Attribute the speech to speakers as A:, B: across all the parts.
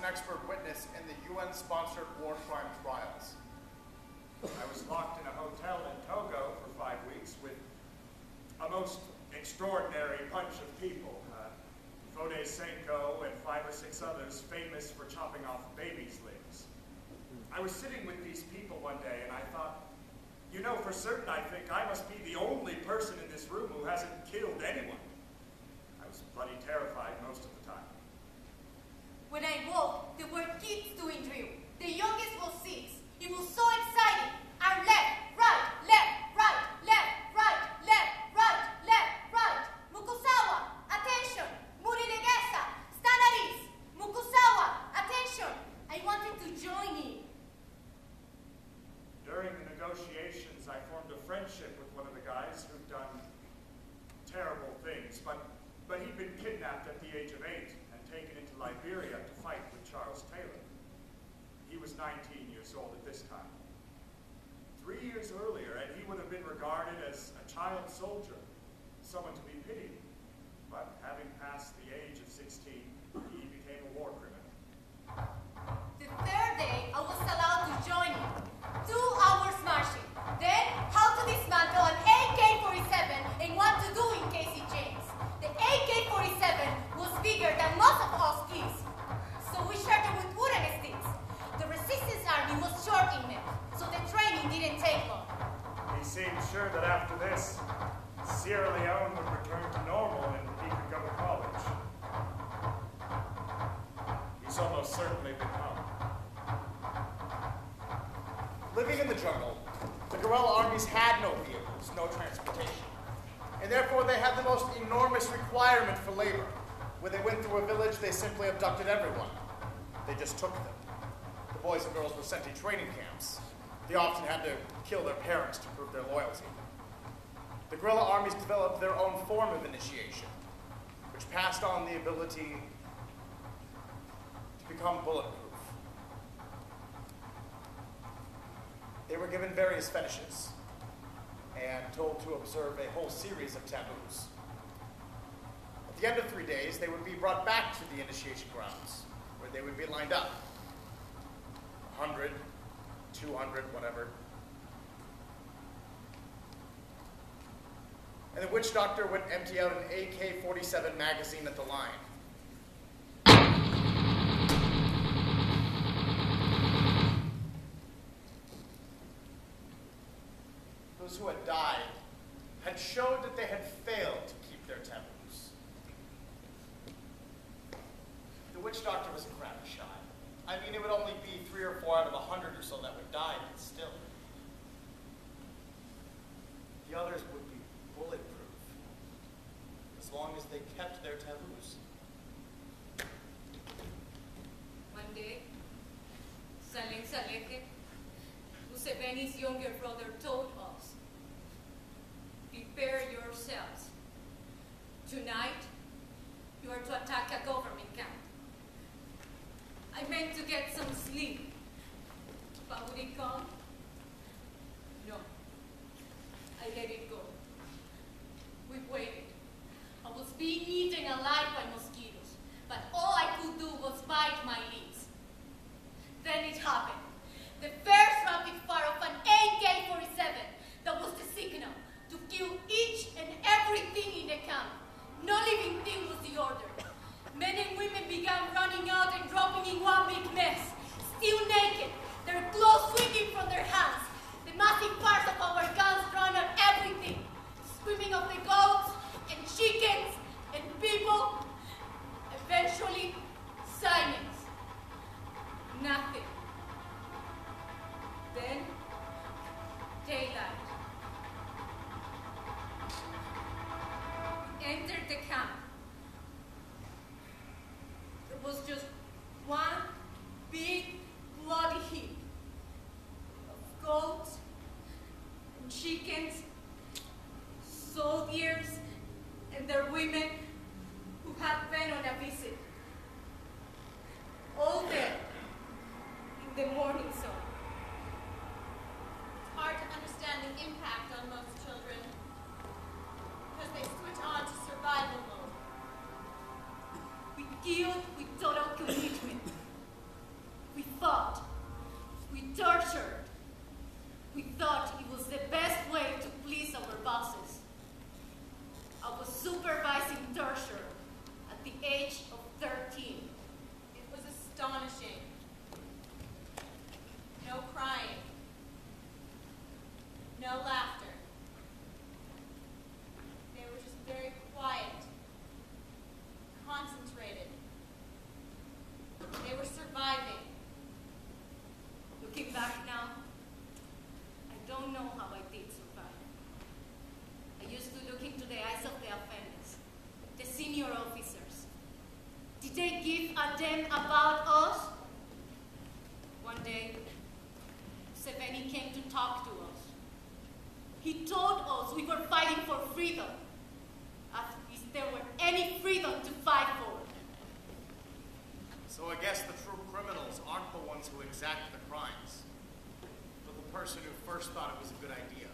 A: an expert witness in the UN-sponsored war crime trials.
B: I was locked in a hotel in Togo for 5 weeks with a most extraordinary bunch of people. Fode Senko and 5 or 6 others famous for chopping off babies' limbs. I was sitting with these people one day and I thought, you know, for certain I think I must be the only person in this room who hasn't killed anyone. I was bloody terrified most of the time.
C: When I woke, there were kids doing drill. The youngest was 6. It was so exciting. And left, right, left, right, left, right, left, right, left, right. Mukusawa, attention. Murinegesa, Stanaris. Mukusawa, attention. I wanted to join in.
B: During the negotiations, I formed a friendship with one of the guys who'd done terrible things, but he'd been kidnapped at the age of 8 and taken into Liberia to fight with Charles Taylor. He was 19 years old at this time. 3 years earlier, and he would have been regarded as a child soldier, someone to be pitied. But having passed the age of 16, he became a war criminal.
C: The third day, I was allowed to join in. 2 hours marching. Then, how to dismantle an AK-47 and what to do in case it jams. The AK-47 was bigger than most of us kids. So we started with wooden sticks. The resistance army was short in them, so the training didn't take long.
B: He seemed sure that after this, Sierra Leone would return to normal and he could go to college. He's almost certainly become.
A: Living in the jungle, the guerrilla armies had no vehicles, no transportation, and therefore they had the most enormous requirement for labor. When they went through a village, they simply abducted everyone. They just took them. The boys and girls were sent to training camps. They often had to kill their parents to prove their loyalty. The guerrilla armies developed their own form of initiation, which passed on the ability to become bulletproof. They were given various fetishes and told to observe a whole series of taboos. At the end of 3 days, they would be brought back to the initiation grounds, where they would be lined up. 100, 200, whatever. And the witch doctor would empty out an AK-47 magazine at the line. Those who had died had showed that they had failed to keep their taboos. The witch doctor was a crappy shot. I mean, it would only be 3 or 4 out of 100 or so that would die, but still. The others would be bulletproof, as long as they kept their taboos.
C: One day, Saleh Saleke, Museveni's younger brother, told us, prepare yourselves. Tonight, you are to attack a government camp. I meant to get some sleep, but would it come? No. I let it go. We waited. I was being eaten alive by mosquitoes, but all I could do was bite my lips. Then it happened. The first rapid fire of an AK-47 that was the signal to kill each and everything in the camp. No living thing was the order. Men and women began running out and dropping in one big mess, still naked, their clothes swinging from their hands, the massive parts of our guns drawn on everything, screaming of the goats and chickens and people. Eventually, silence. Nothing. Then, daylight. We entered the camp. There was just one big bloody heap of goats and chickens, soldiers and their women who had been on a visit. All dead in the morning sun.
D: It's hard to understand the impact on most children because they switch on to survival mode.
C: We killed with total commitment.
D: No laughter. They were just very quiet, concentrated. They were surviving.
C: Looking back now, I don't know how I did survive. I used to look into the eyes of the offenders, the senior officers. Did they give a damn about us? One day, Seveni came to talk to us. He told us we were fighting for freedom, as if there were any freedom to fight for.
A: So I guess the true criminals aren't the ones who exact the crimes, but the person who first thought it was a good idea.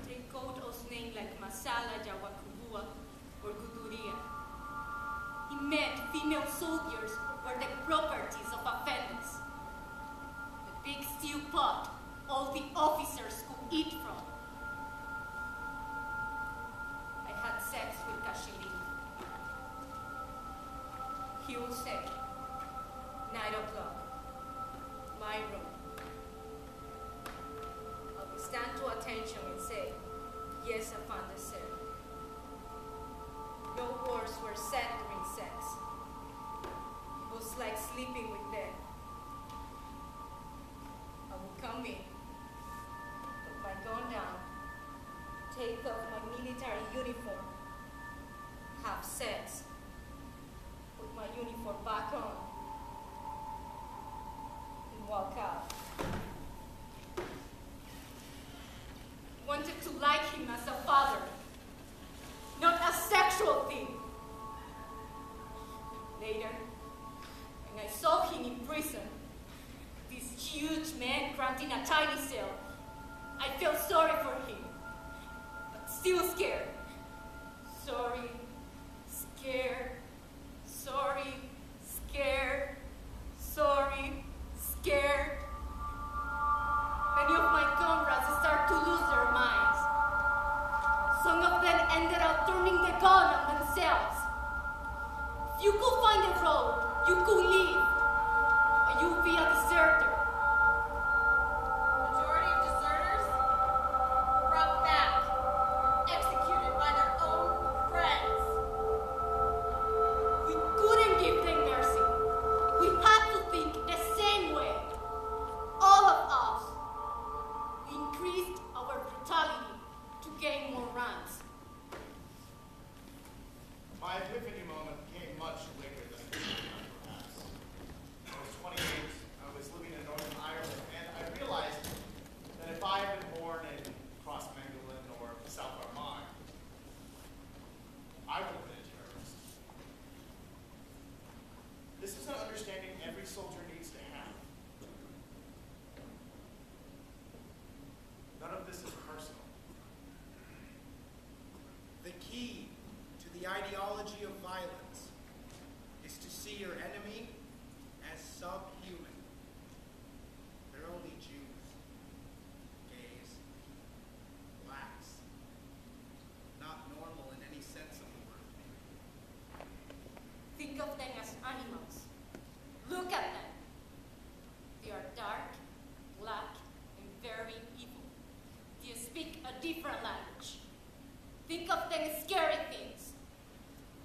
C: They called us names like Masala, Jawakubua, or Guduria. He meant female soldiers were the properties of offenders. The big steel pot all the officers could eat from. I had sex with Kashilin. He would say, 9 o'clock, my room. I would stand to attention and say, yes, Afanda, sir. No words were said during sex. It was like sleeping with them. I would come in, put my gun down, take off my military uniform, have sex, put my uniform back on, and walk out. Wanted to like him as a father, not a sexual thing. Later, when I saw him in prison, this huge man cramped in a tiny cell, I felt sorry for him, but still scared. Sorry, scared, sorry, scared, sorry, scared. Many of my comrades start to lose their minds. Some of them ended up turning the gun on themselves. If you could find a road, you could leave, or you would be a deserter.
D: Majority of deserters brought back or executed by their own friends.
C: We couldn't give them mercy. We had to think the same way. All of us. We increased our brutality to gain more ranks.
A: My epiphany moment came much later than I expected, perhaps. I was 28, I was living in Northern Ireland, and I realized that if I had been born in Crossmaglen or South Armagh, I would have been a terrorist. This is an understanding every soldier needs to have. None of this is personal.
E: The key to the ideology of violence is to see your enemy as subhuman. They're only Jews, gays, blacks, not normal in any sense of the word.
C: Think of them as animals. Look at them. They are dark, black, and very evil. They speak a different language. Think of them as scary things.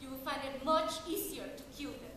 C: You will find it much easier to kill them.